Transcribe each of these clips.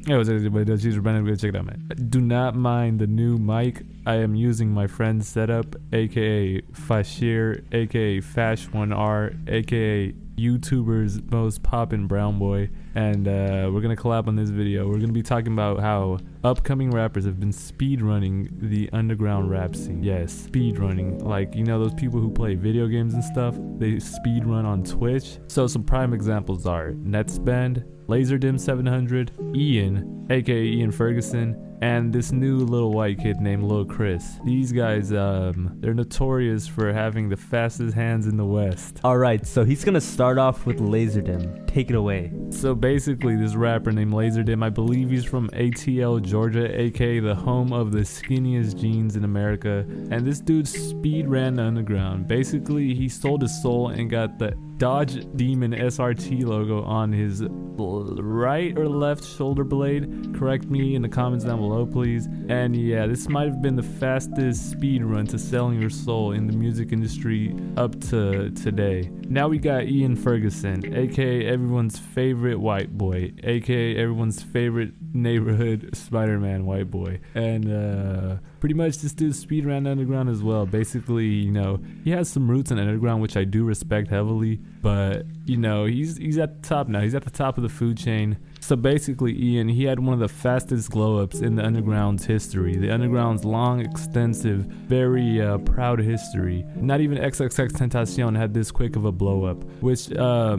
Yeah, check it out, man. Do not mind the new mic. I am using my friend's setup, aka Fashir, aka Fash1R, aka YouTuber's most poppin' brown boy, and we're gonna collab on this video. We're gonna be talking about how upcoming rappers have been speedrunning the underground rap scene. Yes, speedrunning. Like, you know those people who play video games and stuff? They speedrun on Twitch. So some prime examples are Netspend, LaserDim700, Ian, aka Ian Ferguson, and this new little white kid named Lil Chris. These guys, they're notorious for having the fastest hands in the West. Alright, so he's gonna start off with LaserDim. Take it away. So basically, this rapper named LaserDim, I believe he's from ATL, Georgia, aka the home of the skinniest jeans in America. And this dude speed ran the underground. Basically, he sold his soul and got the Dodge Demon SRT logo on his right or left shoulder blade. Correct me in the comments down below, please. And yeah, this might have been the fastest speed run to selling your soul in the music industry up to today. Now we got Ian Ferguson, aka everyone's favorite white boy, aka everyone's favorite neighborhood Spider-Man white boy. And pretty much this dude speed ran the underground as well. Basically, you know, he has some roots in the underground, which I do respect heavily, but you know, he's at the top now. He's at the top of the food chain. So basically, Ian, he had one of the fastest glow-ups in the underground's history. The underground's long, extensive, very proud history. Not even XXXTentacion had this quick of a blow-up, which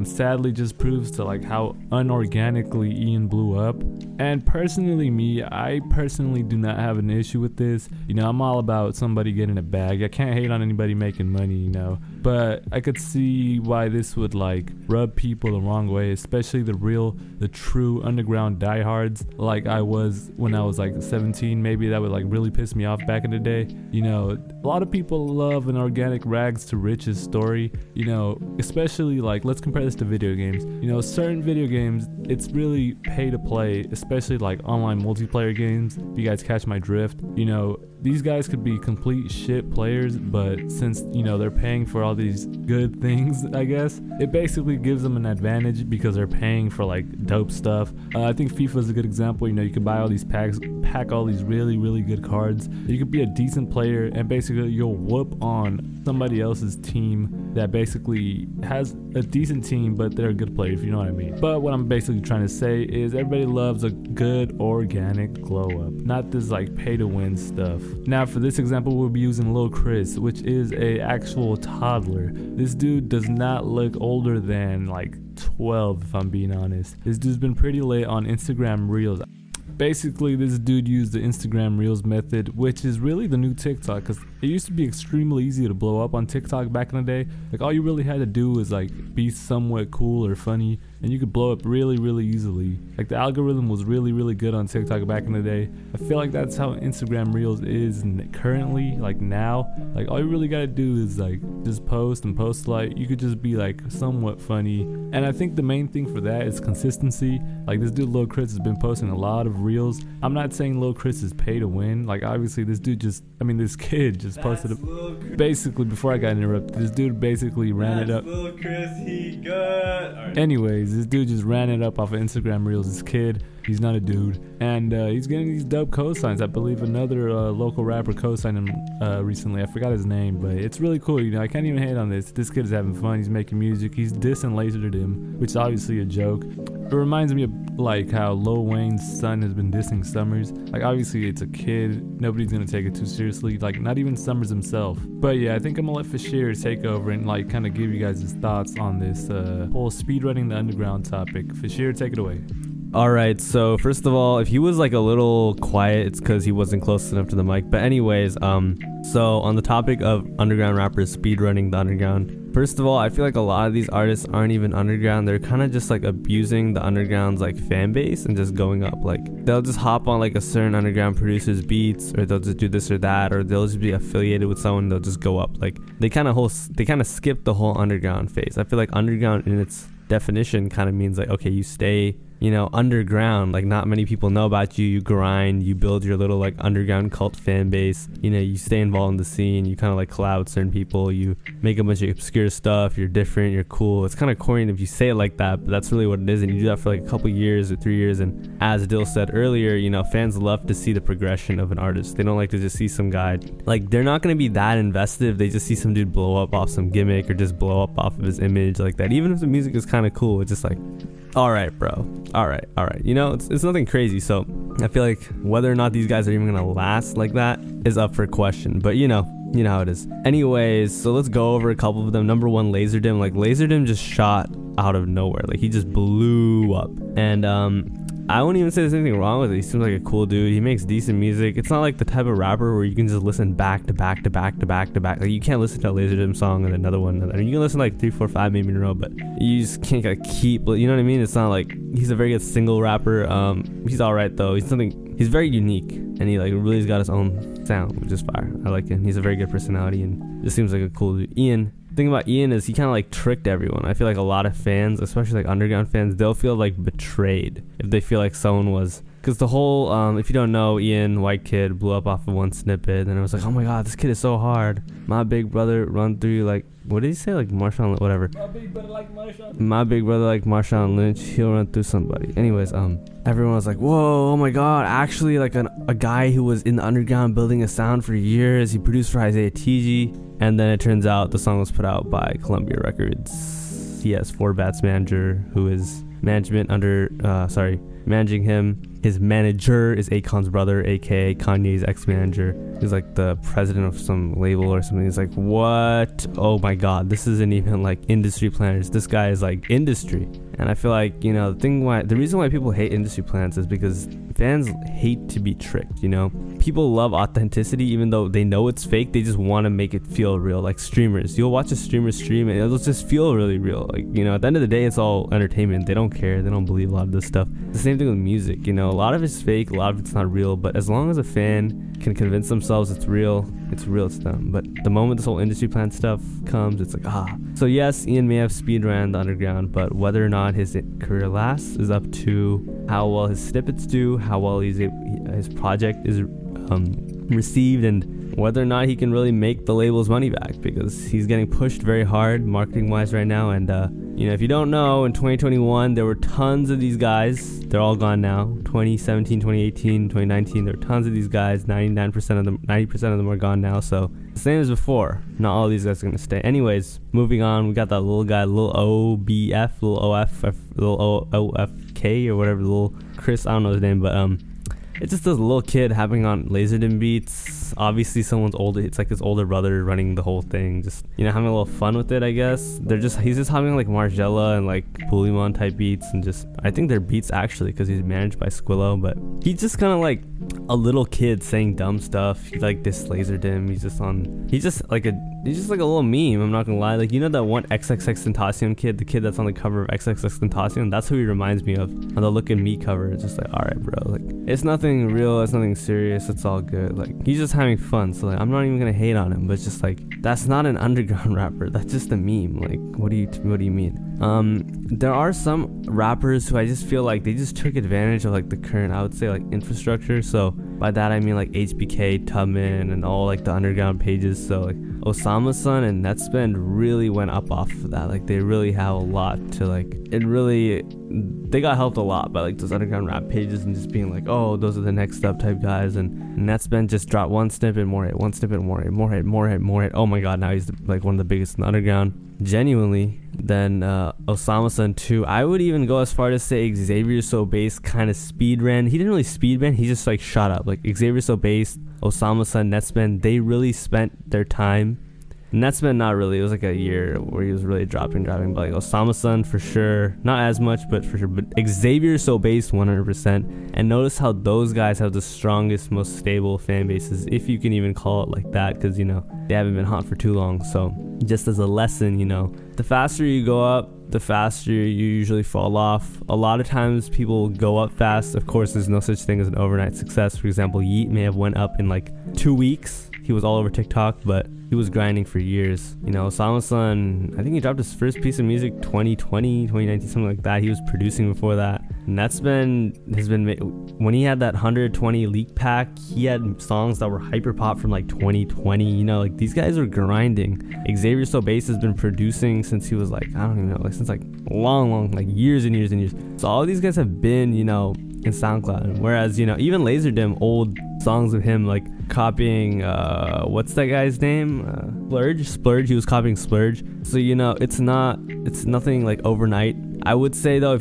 sadly just proves to like how unorganically Ian blew up. And personally, I personally do not have an issue with this. You know, I'm all about somebody getting a bag. I can't hate on anybody making money, you know. But I could see why this would like rub people the wrong way, especially the true underground diehards like I was when I was like 17. Maybe that would like really piss me off back in the day. You know, a lot of people love an organic rags to riches story, you know, especially like, let's compare this to video games. You know, certain video games, it's really pay to play, especially like online multiplayer games, if you guys catch my drift. You know, these guys could be complete shit players, but since, you know, they're paying for all these good things, I guess, it basically gives them an advantage because they're paying for like dope stuff. I think FIFA is a good example. You know, you can buy all these packs, pack all these really, really good cards. You could be a decent player and basically you'll whoop on somebody else's team that basically has a decent team, but they're a good player, if you know what I mean. But what I'm basically trying to say is everybody loves a good organic glow up, not this like pay to win stuff. Now for this example, we'll be using Lil Chris, which is a actual toddler. This dude does not look older than like 12, if I'm being honest. This dude's been pretty lit on Instagram Reels. Basically, this dude used the Instagram Reels method, which is really the new TikTok, because it used to be extremely easy to blow up on TikTok back in the day. Like, all you really had to do was like be somewhat cool or funny, and you could blow up really, really easily. Like, the algorithm was really, really good on TikTok back in the day. I feel like that's how Instagram Reels is currently, like now. Like, all you really gotta do is like just post and post like, you could just be like somewhat funny. And I think the main thing for that is consistency. Like, this dude Lil Chris has been posting a lot of Reels. I'm not saying Lil Chris is pay to win. Like, obviously this kid just posted a, basically, before I got interrupted, this dude basically ran it up. Lil Chris, he good. Right. Anyways, this dude just ran it up off of Instagram Reels. This kid, he's not a dude, and he's getting these dope cosigns. I believe another local rapper co-signed him recently. I forgot his name, but it's really cool. You know, I can't even hate on this. This kid is having fun. He's making music. He's dissing LaserDim, which is obviously a joke. It reminds me of like how Lil Wayne's son has been dissing Summers. Like, obviously it's a kid, nobody's gonna take it too seriously, like not even Summers himself. But yeah, I think I'm gonna let Fashir take over and like kind of give you guys his thoughts on this whole speedrunning the underground topic. Fashir, take it away. Alright, so first of all, if he was like a little quiet, it's because he wasn't close enough to the mic. But anyways, so on the topic of underground rappers speedrunning the underground, first of all, I feel like a lot of these artists aren't even underground. They're kind of just like abusing the underground's like fan base and just going up. Like, they'll just hop on like a certain underground producer's beats, or they'll just do this or that, or they'll just be affiliated with someone, they'll just go up. Like, they kind of skip the whole underground phase. I feel like underground in its definition kind of means like, okay, you stay underground. Like, not many people know about you. You grind, you build your little like underground cult fan base. You stay involved in the scene. You kind of like collab with certain people. You make a bunch of obscure stuff. You're different. You're cool. It's kind of corny if you say it like that, but that's really what it is. And you do that for like a couple years or 3 years. And as Dill said earlier, fans love to see the progression of an artist. They don't like to just see some guy. Like, they're not going to be that invested if they just see some dude blow up off some gimmick or just blow up off of his image like that. Even if the music is kind of cool, it's just like, all right, bro. All right. It's nothing crazy. So I feel like whether or not these guys are even going to last like that is up for question. But you know how it is. Anyways, so let's go over a couple of them. Number one, Laserdym. Like, Laserdym just shot out of nowhere. Like, he just blew up. And I wouldn't even say there's anything wrong with it. He seems like a cool dude. He makes decent music. It's not like the type of rapper where you can just listen back to back to back to back to back. Like, you can't listen to a Laserdym song and another one. I mean, you can listen to like 3, 4, 5 maybe in a row, but you just can't keep. You know what I mean? It's not like he's a very good single rapper. He's all right though. He's very unique, and he like really has got his own sound, which is fire. I like him. He's a very good personality, and just seems like a cool dude. Ian. The thing about Ian is he kind of like tricked everyone. I feel like a lot of fans, especially like underground fans, they'll feel like betrayed if they feel like someone was, because the whole if you don't know, Ian, white kid, blew up off of one snippet, and it was like, oh my god, this kid is so hard. My big brother run through you like, what did he say, like Marshawn, whatever. My big brother like Marshawn Lynch, he'll run through somebody. Anyways, everyone was like, whoa, oh my god, actually like a guy who was in the underground building a sound for years. He produced for Isaiah TG. And then it turns out the song was put out by Columbia Records. He has 4Bats manager who is managing him. His manager is Akon's brother, aka Kanye's ex-manager. He's like the president of some label or something. He's like, what? Oh my god, this isn't even like industry planners. This guy is like industry. And I feel like, the reason why people hate industry plans is because fans hate to be tricked, People love authenticity even though they know it's fake. They just want to make it feel real. Like streamers. You'll watch a streamer stream and it'll just feel really real. Like, at the end of the day, it's all entertainment. They don't care. They don't believe a lot of this stuff. The same thing with music, A lot of it's fake. A lot of it's not real. But as long as a fan can convince themselves it's real to them. But the moment this whole industry plan stuff comes, it's like, So yes, Ian may have speedran the underground, but whether or not his career lasts is up to how well his snippets do, how well his project is received, and whether or not he can really make the label's money back, because he's getting pushed very hard marketing wise right now. And if you don't know, in 2021 there were tons of these guys. They're all gone now. 2017, 2018, 2019, there were tons of these guys. 90% of them are gone now. So the same as before, not all these guys are gonna stay. Anyways, moving on, we got that little guy, little OBF, little OFK or whatever, little Chris, I don't know his name, but it's just this little kid having on Laserdym beats. Obviously someone's older. It's like his older brother running the whole thing. Just, having a little fun with it, I guess. He's just having like Margella and like Bullymon type beats, and just, I think they're beats actually because he's managed by Squillo, but he's just kind of like a little kid saying dumb stuff. He's like this Laserdym. He's just like a little meme. I'm not gonna lie. Like, that one XXXTentacion kid, the kid that's on the cover of XXXTentacion, that's who he reminds me of on the Look at Me cover. It's just like, all right, bro. Like, it's nothing real. It's nothing serious. It's all good. Like, he's just having fun. So like, I'm not even gonna hate on him. But it's just like, that's not an underground rapper. That's just a meme. Like, what do you mean? There are some rappers who I just feel like they just took advantage of like the current, I would say, like infrastructure. So by that I mean like HBK, Tubman, and all like the underground pages. So like Osama Sun and Netspend really went up off of that. Like, they really have a lot to like, they got helped a lot by like those underground rap pages and just being like, oh, those are the next up type guys. And Netspend just dropped one snippet, more hit, more hit. Oh my god, now he's like one of the biggest in the underground. Genuinely. Then Osama Sun too. I would even go as far to say Xavier So Bass kind of speed ran. He didn't really speed ran, he just like shot up. Like Xavier So Bass, Osama Sun, Netspend, they really spent their time. Netspend not really. It was like a year where he was really dropping. But like Osama Sun for sure, not as much, but for sure. But Xavier So Bass 100%. And notice how those guys have the strongest, most stable fan bases, if you can even call it like that, because they haven't been hot for too long. So just as a lesson, the faster you go up, the faster you usually fall off. A lot of times people go up fast. Of course, there's no such thing as an overnight success. For example, Yeet may have went up in like 2 weeks. He was all over TikTok, but he was grinding for years. Osama Sun, I think he dropped his first piece of music 2020, 2019, something like that. He was producing before that. And has been when he had that 120 leak pack, he had songs that were hyper pop from like 2020. You know, like these guys are grinding. Xavier Sobase has been producing since he was like, I don't even know, like since like long, like years and years and years. So all these guys have been, you know, in SoundCloud. Whereas, you know, even Laserdym, old songs of him like copying what's that guy's name? Splurge. He was copying Splurge. So, you know, it's nothing like overnight. I would say though,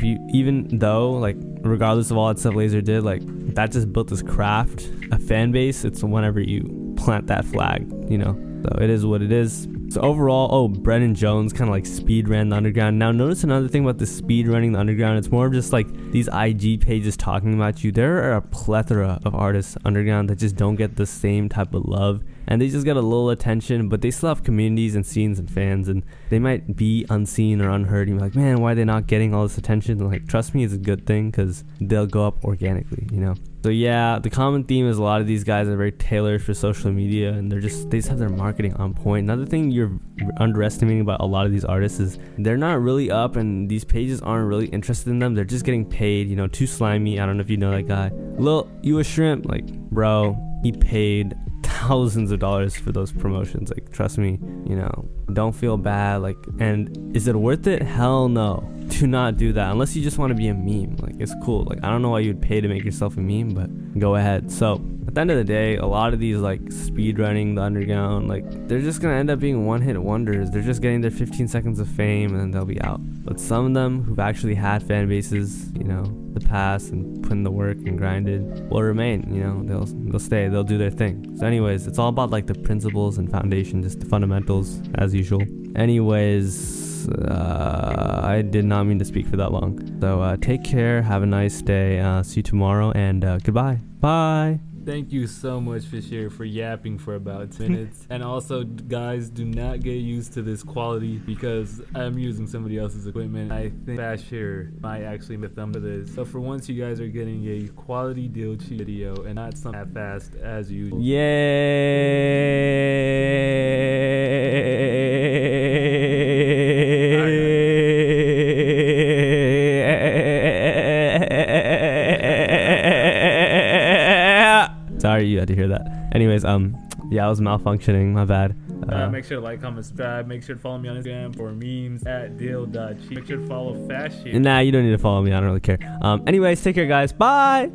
like regardless of all that stuff Laser did, like that just built this craft, a fan base. It's whenever you plant that flag, you know. So it is what it is. So overall, Brennan Jones kind of like speed ran the underground. Now notice another thing about the speed running the underground. It's more of just like these IG pages talking about you. There are a plethora of artists underground that just don't get the same type of love, and they just get a little attention, but they still have communities and scenes and fans, and they might be unseen or unheard. You're like, man, why are they not getting all this attention? And like, trust me, it's a good thing because they'll go up organically, you know. So yeah, the common theme is a lot of these guys are very tailored for social media, and they just have their marketing on point. Another thing you're underestimating about a lot of these artists is they're not really up, and these pages aren't really interested in them. They're just getting paid, you know. Too Slimy, I don't know if you know that guy. Lil You a Shrimp, like bro, he paid thousands of dollars for those promotions. Like, trust me, you know, don't feel bad. Like, and is it worth it? Hell no. Do not do that unless you just want to be a meme. Like, it's cool. Like, I don't know why you'd pay to make yourself a meme, but go ahead. So at the end of the day, a lot of these like speed running the underground, like they're just gonna end up being one-hit wonders. They're just getting their 15 seconds of fame and then they'll be out. But some of them who've actually had fan bases, you know, the past and put in the work and grinded will remain. You know, they'll stay, they'll do their thing. So anyways, it's all about like the principles and foundation, just the fundamentals as usual. Anyways, I did not mean to speak for that long. So take care, have a nice day, see you tomorrow, and goodbye. Bye. Thank you so much, Fisher, for yapping for about 10 minutes. And also, guys, do not get used to this quality because I'm using somebody else's equipment. I think Fisher might actually make thumb to this. So for once, you guys are getting a quality Dillchi video and not something that fast as usual. Sorry you had to hear that. Anyways, yeah, I was malfunctioning. My bad. Make sure to like, comment, subscribe. Make sure to follow me on Instagram for memes at Dill.chi. Make sure to follow Fashion. Nah, you don't need to follow me. I don't really care. Anyways, take care, guys. Bye.